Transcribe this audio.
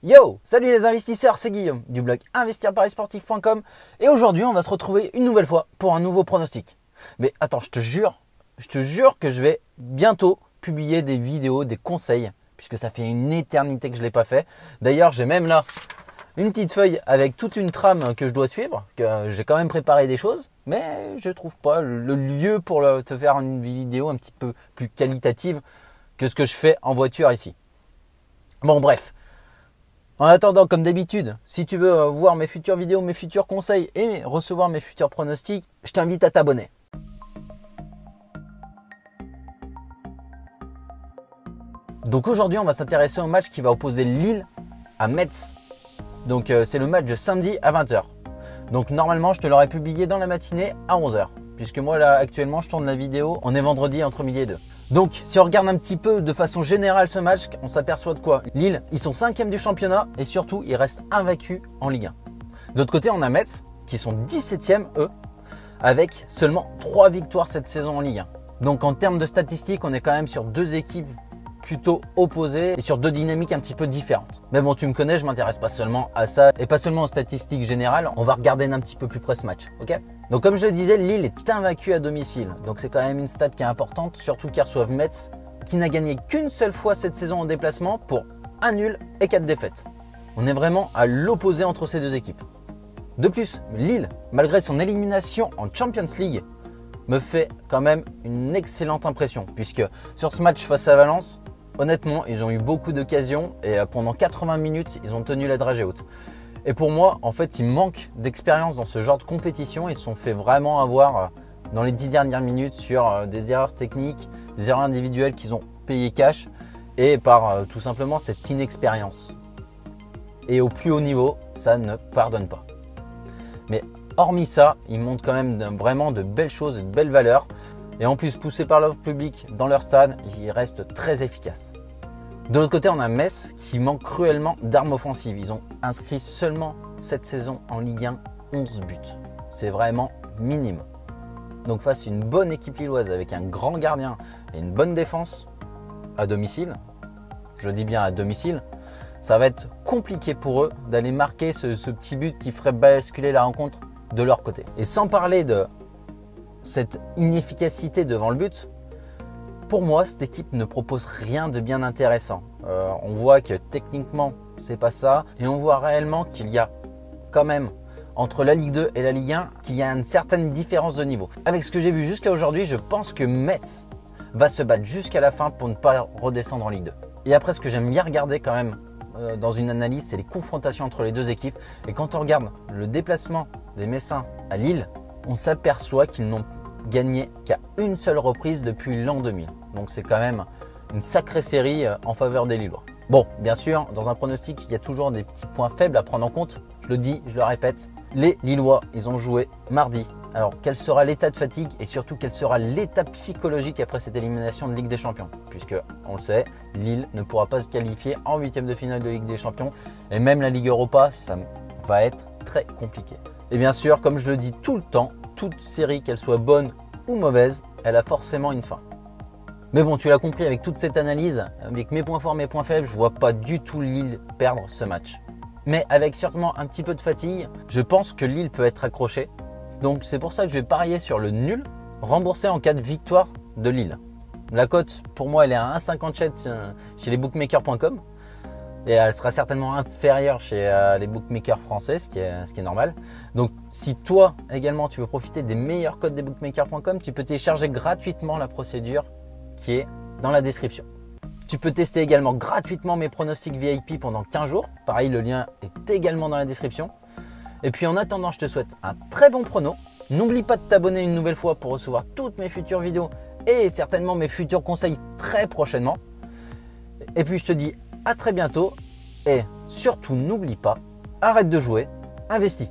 Yo, salut les investisseurs, c'est Guillaume du blog investirparisportif.com et aujourd'hui on va se retrouver une nouvelle fois pour un nouveau pronostic. Mais attends, je te jure que je vais bientôt publier des vidéos, des conseils, puisque ça fait une éternité que je ne l'ai pas fait. D'ailleurs, j'ai même là une petite feuille avec toute une trame que je dois suivre, que j'ai quand même préparé des choses, mais je ne trouve pas le lieu pour te faire une vidéo un petit peu plus qualitative que ce que je fais en voiture ici. Bon bref. En attendant, comme d'habitude, si tu veux voir mes futures vidéos, mes futurs conseils et recevoir mes futurs pronostics, je t'invite à t'abonner. Donc aujourd'hui, on va s'intéresser au match qui va opposer Lille à Metz. Donc c'est le match de samedi à 20h. Donc normalement, je te l'aurais publié dans la matinée à 11h. Puisque moi là, actuellement, je tourne la vidéo, on est vendredi entre midi et 2. Donc, si on regarde un petit peu de façon générale ce match, on s'aperçoit de quoi? Lille, ils sont 5e du championnat et surtout, ils restent invaincus en Ligue 1. D'autre côté, on a Metz, qui sont 17e, eux, avec seulement 3 victoires cette saison en Ligue 1. Donc, en termes de statistiques, on est quand même sur deux équipes plutôt opposées et sur deux dynamiques un petit peu différentes. Mais bon, tu me connais, je m'intéresse pas seulement à ça et pas seulement aux statistiques générales. On va regarder un petit peu plus près ce match, ok? Donc comme je le disais, Lille est invaincue à domicile. Donc c'est quand même une stat qui est importante, surtout qu'ils reçoivent Metz, qui n'a gagné qu'une seule fois cette saison en déplacement pour un nul et 4 défaites. On est vraiment à l'opposé entre ces deux équipes. De plus, Lille, malgré son élimination en Champions League, me fait quand même une excellente impression. Puisque sur ce match face à Valence, honnêtement, ils ont eu beaucoup d'occasions et pendant 80 minutes, ils ont tenu la dragée haute. Et pour moi, en fait, ils manquent d'expérience dans ce genre de compétition. Ils se sont fait vraiment avoir dans les 10 dernières minutes sur des erreurs techniques, des erreurs individuelles qu'ils ont payées cash et par tout simplement cette inexpérience. Et au plus haut niveau, ça ne pardonne pas. Mais hormis ça, ils montrent quand même vraiment de belles choses et de belles valeurs. Et en plus, poussés par leur public dans leur stade, ils restent très efficaces. De l'autre côté, on a Metz qui manque cruellement d'armes offensives. Ils ont inscrit seulement cette saison en Ligue 1 11 buts. C'est vraiment minime. Donc face à une bonne équipe lilloise avec un grand gardien et une bonne défense à domicile, je dis bien à domicile, ça va être compliqué pour eux d'aller marquer ce petit but qui ferait basculer la rencontre de leur côté. Et sans parler de cette inefficacité devant le but, pour moi, cette équipe ne propose rien de bien intéressant. On voit que techniquement, c'est pas ça. Et on voit réellement qu'il y a quand même, entre la Ligue 2 et la Ligue 1, qu'il y a une certaine différence de niveau. Avec ce que j'ai vu jusqu'à aujourd'hui, je pense que Metz va se battre jusqu'à la fin pour ne pas redescendre en Ligue 2. Et après, ce que j'aime bien regarder quand même dans une analyse, c'est les confrontations entre les deux équipes. Et quand on regarde le déplacement des Messins à Lille, on s'aperçoit qu'ils n'ont gagné qu'à une seule reprise depuis l'an 2000. Donc c'est quand même une sacrée série en faveur des Lillois. Bon, bien sûr, dans un pronostic, il y a toujours des petits points faibles à prendre en compte. Je le dis, je le répète, les Lillois, ils ont joué mardi. Alors quel sera l'état de fatigue et surtout quel sera l'état psychologique après cette élimination de Ligue des Champions? Puisque, on le sait, Lille ne pourra pas se qualifier en 8e de finale de Ligue des Champions. Et même la Ligue Europa, ça va être très compliqué. Et bien sûr, comme je le dis tout le temps, toute série, qu'elle soit bonne ou mauvaise, elle a forcément une fin. Mais bon, tu l'as compris, avec toute cette analyse, avec mes points forts, mes points faibles, je ne vois pas du tout Lille perdre ce match. Mais avec sûrement un petit peu de fatigue, je pense que Lille peut être accroché. Donc c'est pour ça que je vais parier sur le nul, remboursé en cas de victoire de Lille. La cote, pour moi, elle est à 1,57 chez les bookmakers.com. Et elle sera certainement inférieure chez les bookmakers français, ce qui est normal. Donc si toi également tu veux profiter des meilleurs codes des bookmakers.com, tu peux télécharger gratuitement la procédure qui est dans la description. Tu peux tester également gratuitement mes pronostics VIP pendant 15 jours. Pareil, le lien est également dans la description. Et puis en attendant, je te souhaite un très bon prono. N'oublie pas de t'abonner une nouvelle fois pour recevoir toutes mes futures vidéos et certainement mes futurs conseils très prochainement. Et puis je te dis à très bientôt et surtout n'oublie pas, arrête de jouer, investis.